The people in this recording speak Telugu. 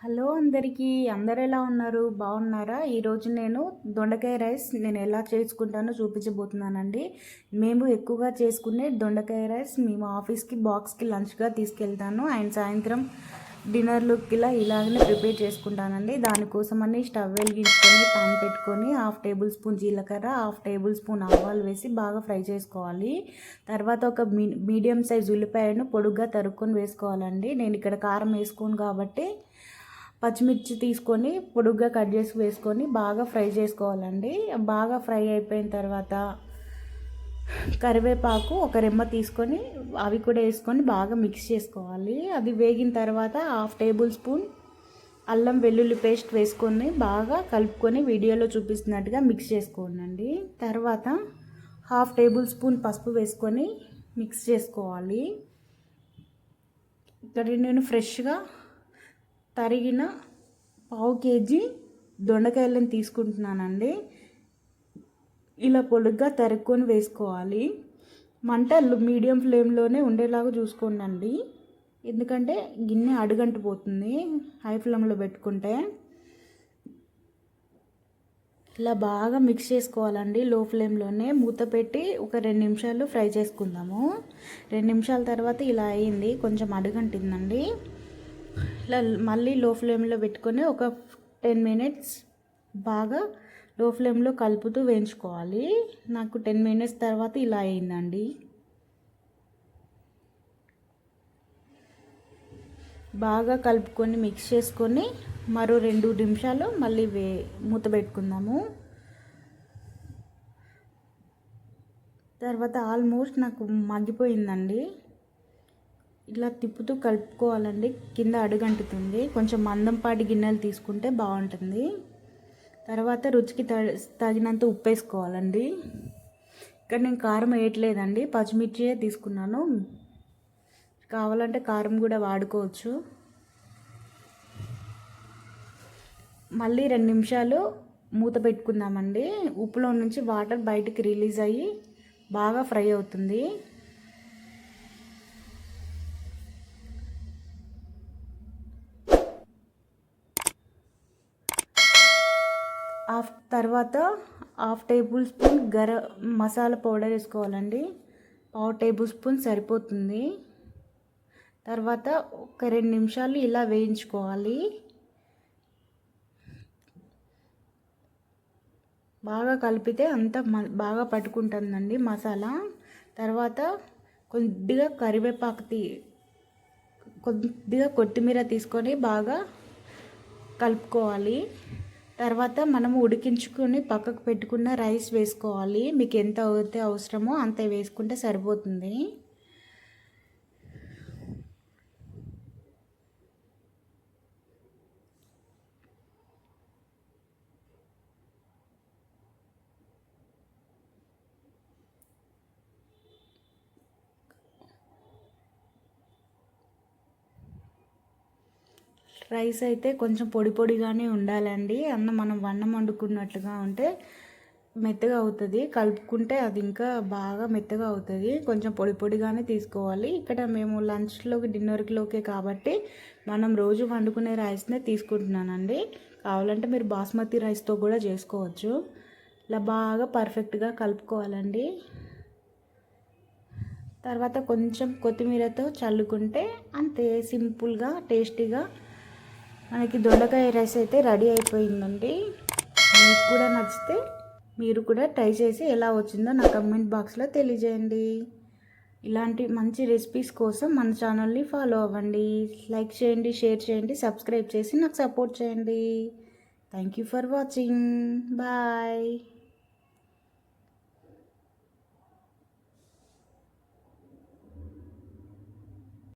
హలో అందరికీ, అందరు ఎలా ఉన్నారు? బాగున్నారా? ఈరోజు నేను దొండకాయ రైస్ ఎలా చేసుకుంటానో చూపించబోతున్నానండి. మేము ఎక్కువగా చేసుకునే దొండకాయ రైస్ మేము ఆఫీస్కి బాక్స్కి లంచ్గా తీసుకెళ్తాను. అండ్ సాయంత్రం డిన్నర్లోకి ఇలాగనే ప్రిపేర్ చేసుకుంటానండి. దానికోసమని స్టవ్ వెలిగించుకొని పాన్ పెట్టుకొని 1/2 టేబుల్ స్పూన్ జీలకర్ర, 1/2 టేబుల్ స్పూన్ ఆవాలు వేసి బాగా ఫ్రై చేసుకోవాలి. తర్వాత ఒక మీడియం సైజ్ ఉల్లిపాయను పొడుగ్గా తరుక్కొని వేసుకోవాలండి. నేను ఇక్కడ కారం వేసుకోను కాబట్టి పచ్చిమిర్చి తీసుకొని పొడుగ్గా కట్ చేసి వేసుకొని బాగా ఫ్రై చేసుకోవాలండి. బాగా ఫ్రై అయిపోయిన తర్వాత కరివేపాకు ఒక రెమ్మ తీసుకొని అవి కూడా వేసుకొని బాగా మిక్స్ చేసుకోవాలి. అది వేగిన తర్వాత 1/2 టేబుల్ స్పూన్ అల్లం వెల్లుల్లి పేస్ట్ వేసుకొని బాగా కలుపుకొని వీడియోలో చూపిస్తున్నట్టుగా మిక్స్ చేసుకోండి. తర్వాత 1/2 టేబుల్ స్పూన్ పసుపు వేసుకొని మిక్స్ చేసుకోవాలి. ఇక్కడ నేను ఫ్రెష్గా తరిగిన 1/2 కేజీ దొండకాయలను తీసుకుంటున్నానండి. ఇలా పొడుగ్గా తరుక్కొని వేసుకోవాలి. మంట మీడియం ఫ్లేమ్లోనే ఉండేలాగా చూసుకోండి, ఎందుకంటే గిన్నె అడుగంటిపోతుంది హై ఫ్లేమ్లో పెట్టుకుంటే. ఇలా బాగా మిక్స్ చేసుకోవాలండి. లో ఫ్లేమ్లోనే మూత పెట్టి ఒక 2 నిమిషాలు ఫ్రై చేసుకుందాము. 2 నిమిషాల తర్వాత ఇలా అయింది, కొంచెం అడుగంటిందండి. ఇలా మళ్ళీ లో ఫ్లేమ్లో పెట్టుకొని ఒక 10 మినిట్స్ బాగా లో ఫ్లేమ్లో కలుపుతూ వేయించుకోవాలి. నాకు 10 మినిట్స్ తర్వాత ఇలా అయిందండి. బాగా కలుపుకొని మిక్స్ చేసుకొని మరో 2 నిమిషాలు మళ్ళీ మూత పెట్టుకుందాము. తర్వాత ఆల్మోస్ట్ నాకు మగ్గిపోయిందండి. ఇలా తిప్పుతూ కలుపుకోవాలండి, కింద అడుగంటుతుంది. కొంచెం మందంపాటి గిన్నెలు తీసుకుంటే బాగుంటుంది. తర్వాత రుచికి తగినంత ఉప్పు వేసుకోవాలండి. ఇక్కడ నేను కారం వేయట్లేదండి, పచ్చిమిర్చియే తీసుకున్నాను. కావాలంటే కారం కూడా వాడుకోవచ్చు. మళ్ళీ 2 నిమిషాలు మూత పెట్టుకుందామండి. ఉప్పులో నుంచి వాటర్ బయటికి రిలీజ్ అయ్యి బాగా ఫ్రై అవుతుంది. తర్వాత 1/2 టేబుల్ స్పూన్ మసాలా పౌడర్ వేసుకోవాలండి. 1/2 టేబుల్ స్పూన్ సరిపోతుంది. తర్వాత ఒక 2 నిమిషాలు ఇలా వేయించుకోవాలి. బాగా కలిపితే అంతా బాగా పట్టుకుంటుందండి మసాలా. తర్వాత కొద్దిగా కొద్దిగా కొత్తిమీర తీసుకొని బాగా కలుపుకోవాలి. తర్వాత మనము ఉడికించుకొని పక్కకు పెట్టుకున్న రైస్ వేసుకోవాలి. మీకు ఎంత అయితే అవసరమో అంత వేసుకుంటే సరిపోతుంది. రైస్ అయితే కొంచెం పొడి పొడిగానే ఉండాలండి. మనం అన్నం వండుకున్నట్లుగా ఉంటే మెత్తగా అవుతుంది. కలుపుకుంటే అది ఇంకా బాగా మెత్తగా అవుతుంది. కొంచెం పొడి పొడిగానే తీసుకోవాలి. ఇక్కడ మేము లంచ్లోకి డిన్నర్లోకే కాబట్టి మనం రోజు వండుకునే రైస్నే తీసుకుంటున్నానండి. కావాలంటే మీరు బాస్మతి రైస్తో కూడా చేసుకోవచ్చు. ఇలా బాగా పర్ఫెక్ట్గా కలుపుకోవాలండి. తర్వాత కొంచెం కొత్తిమీరతో చల్లుకుంటే అంతే, సింపుల్గా టేస్టీగా మనకి దొండకాయ రైస్ అయితే రెడీ అయిపోయిందండి. మీకు కూడా నచ్చితే మీరు కూడా ట్రై చేసి ఎలా వచ్చిందో నా కమెంట్ బాక్స్లో తెలియజేయండి. ఇలాంటి మంచి రెసిపీస్ కోసం మన ఛానల్ని ఫాలో అవ్వండి. లైక్ చేయండి, షేర్ చేయండి, సబ్స్క్రైబ్ చేసి నాకు సపోర్ట్ చేయండి. Thank you for watching. Bye.